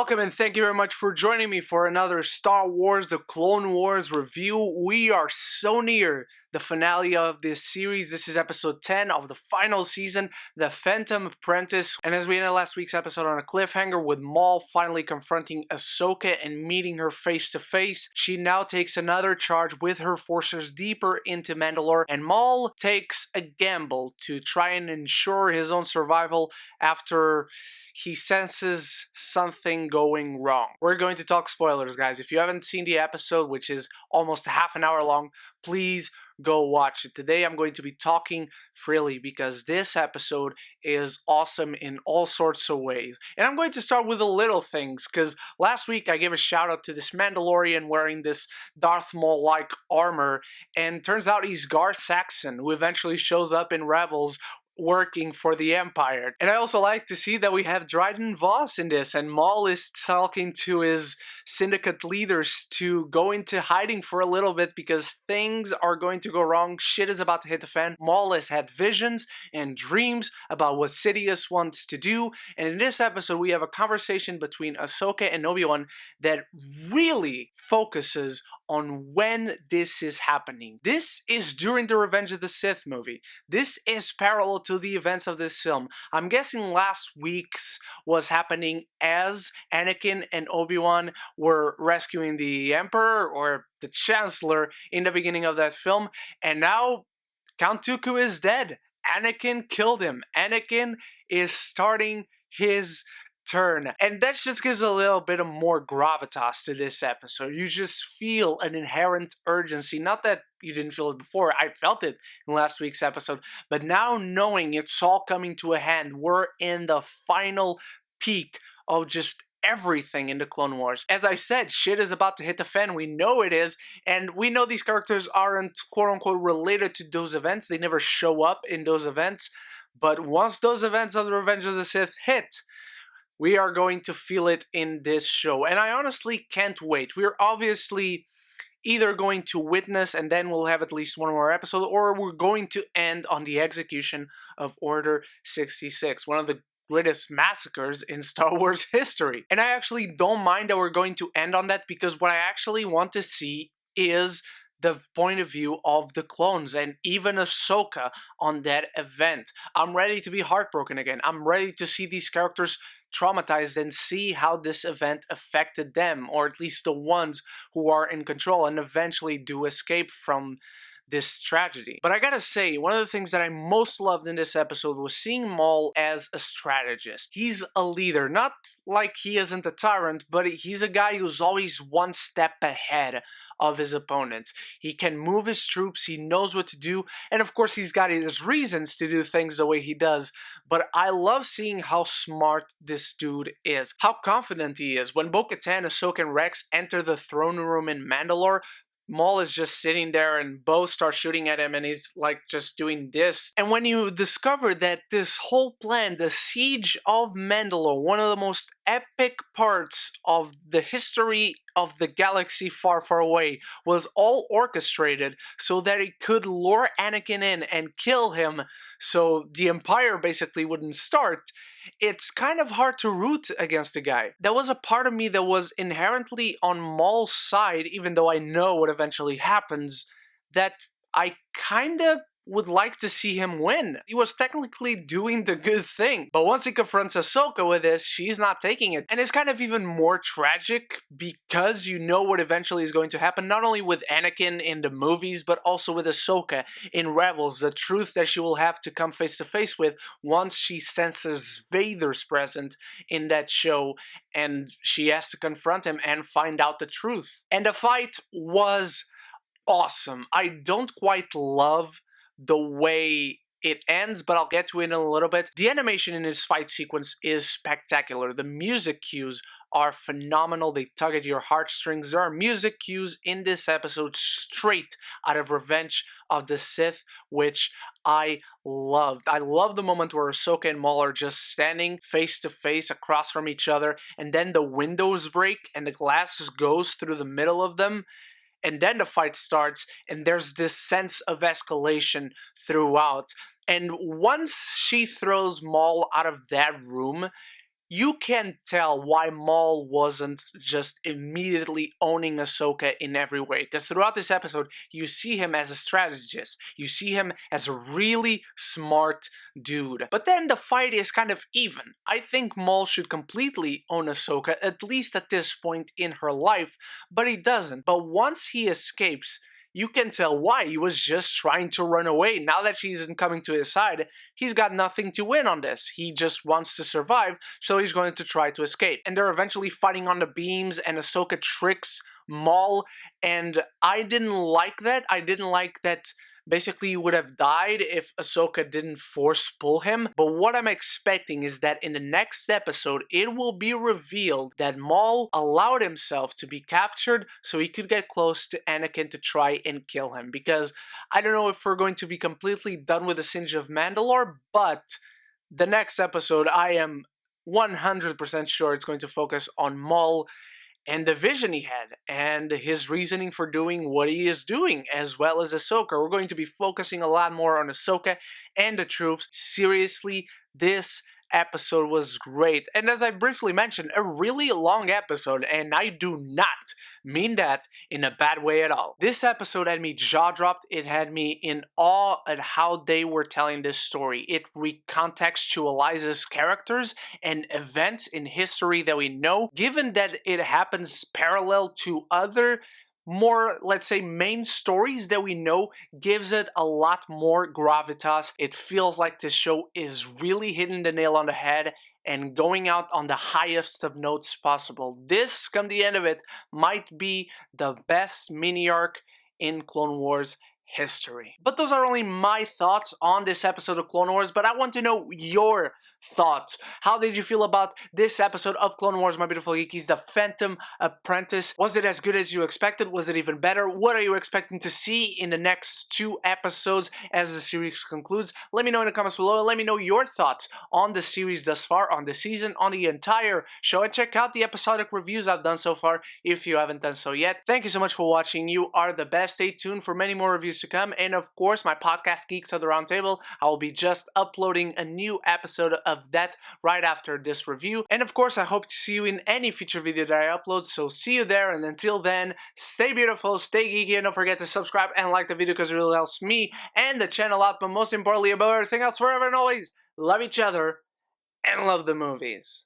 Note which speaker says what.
Speaker 1: Welcome and thank you very much for joining me for another Star Wars The Clone Wars review. We are so near the finale of this series. This is episode 10 of the final season, The Phantom Apprentice. And as we ended last week's episode on a cliffhanger with Maul finally confronting Ahsoka and meeting her face to face, she now takes another charge with her forces deeper into Mandalore, and Maul takes a gamble to try and ensure his own survival after he senses something going wrong. We're going to talk spoilers, guys. If you haven't seen the episode, which is almost half an hour long, please go watch it. Today I'm going to be talking freely because this episode is awesome in all sorts of ways. And I'm going to start with the little things because last week I gave a shout out to this Mandalorian wearing this Darth Maul-like armor, and turns out he's Gar Saxon, who eventually shows up in Rebels working for the Empire. And I also like to see that we have Dryden Voss in this, and Maul is talking to his syndicate leaders to go into hiding for a little bit because things are going to go wrong. Shit is about to hit the fan. Maul has had visions and dreams about what Sidious wants to do, and in this episode we have a conversation between Ahsoka and Obi-Wan that really focuses on when this is happening. This is during the Revenge of the Sith movie. This is parallel to the events of this film. I'm guessing last week's was happening as Anakin and Obi-Wan were rescuing the Emperor or the Chancellor in the beginning of that film, and now Count Dooku is dead. Anakin killed him. Anakin is starting his turn, and that just gives a little bit of more gravitas to this episode. You just feel an inherent urgency. Not that you didn't feel it before, I felt it in last week's episode, but now knowing it's all coming to a hand, we're in the final peak of just everything in the Clone Wars. As I said, shit is about to hit the fan. We know it is, and we know these characters aren't quote-unquote related to those events. They never show up in those events, but once those events of the Revenge of the Sith hit, we are going to feel it in this show, and I honestly can't wait. We're obviously either going to witness, and then we'll have at least one more episode, or we're going to end on the execution of Order 66, one of the greatest massacres in Star Wars history. And I actually don't mind that we're going to end on that, because what I actually want to see is the point of view of the clones and even Ahsoka on that event. I'm ready to be heartbroken again. I'm ready to see these characters traumatized and see how this event affected them, or at least the ones who are in control and eventually do escape from this tragedy. But I gotta say, one of the things that I most loved in this episode was seeing Maul as a strategist. He's a leader, not like he isn't a tyrant, but he's a guy who's always one step ahead of his opponents. He can move his troops, he knows what to do, and of course he's got his reasons to do things the way he does, but I love seeing how smart this dude is, how confident he is. When Bo-Katan, Ahsoka, and Rex enter the throne room in Mandalore, Maul is just sitting there and Bo starts shooting at him and he's like just doing this. And when you discover that this whole plan, the Siege of Mandalore, one of the most epic parts of the history of the galaxy far, far away, was all orchestrated so that it could lure Anakin in and kill him so the Empire basically wouldn't start, it's kind of hard to root against the guy. There was a part of me that was inherently on Maul's side, even though I know what eventually happens, that I kind of would like to see him win. He was technically doing the good thing, but once he confronts Ahsoka with this, she's not taking it. And it's kind of even more tragic because you know what eventually is going to happen, not only with Anakin in the movies, but also with Ahsoka in Rebels, the truth that she will have to come face to face with once she senses Vader's presence in that show, and she has to confront him and find out the truth. And the fight was awesome. I don't quite love the way it ends, but I'll get to it in a little bit. The animation in this fight sequence is spectacular. The music cues are phenomenal. They tug at your heartstrings. There are music cues in this episode straight out of Revenge of the Sith, which I loved. I love the moment where Ahsoka and Maul are just standing face to face across from each other, and then the windows break and the glass goes through the middle of them. And then the fight starts, and there's this sense of escalation throughout. And once she throws Maul out of that room, you can tell why Maul wasn't just immediately owning Ahsoka in every way. Because throughout this episode, you see him as a strategist. You see him as a really smart dude. But then the fight is kind of even. I think Maul should completely own Ahsoka, at least at this point in her life, but he doesn't. But once he escapes, you can tell why. He was just trying to run away. Now that she isn't coming to his side, he's got nothing to win on this. He just wants to survive, so he's going to try to escape. And they're eventually fighting on the beams, and Ahsoka tricks Maul, and I didn't like that. I didn't like that basically he would have died if Ahsoka didn't force pull him. But what I'm expecting is that in the next episode, it will be revealed that Maul allowed himself to be captured so he could get close to Anakin to try and kill him. Because I don't know if we're going to be completely done with the Siege of Mandalore, but the next episode, I am 100% sure it's going to focus on Maul and the vision he had, and his reasoning for doing what he is doing, as well as Ahsoka. We're going to be focusing a lot more on Ahsoka and the troops. Seriously, this episode was great. And as I briefly mentioned, a really long episode, and I do not mean that in a bad way at all. This episode had me jaw-dropped. It had me in awe at how they were telling this story. It recontextualizes characters and events in history that we know, given that it happens parallel to other more, let's say, main stories that we know, gives it a lot more gravitas. It feels like this show is really hitting the nail on the head and going out on the highest of notes possible. This, come the end of it, might be the best mini arc in Clone Wars history. But those are only my thoughts on this episode of Clone Wars, but I want to know your thoughts. How did you feel about this episode of Clone Wars, my beautiful geekies, the Phantom Apprentice? Was it as good as you expected? Was it even better? What are you expecting to see in the next 2 episodes as the series concludes? Let me know in the comments below. Let me know your thoughts on the series thus far, on the season, on the entire show, and check out the episodic reviews I've done so far if you haven't done so yet. Thank you so much for watching. You are the best. Stay tuned for many more reviews to come, and of course my podcast Geeks of the Roundtable. I will be just uploading a new episode of that right after this review, and of course I hope to see you in any future video that I upload. So see you there, and until then, stay beautiful, stay geeky, and don't forget to subscribe and like the video because it really helps me and the channel out. But most importantly, above everything else, forever and always, love each other and love the movies.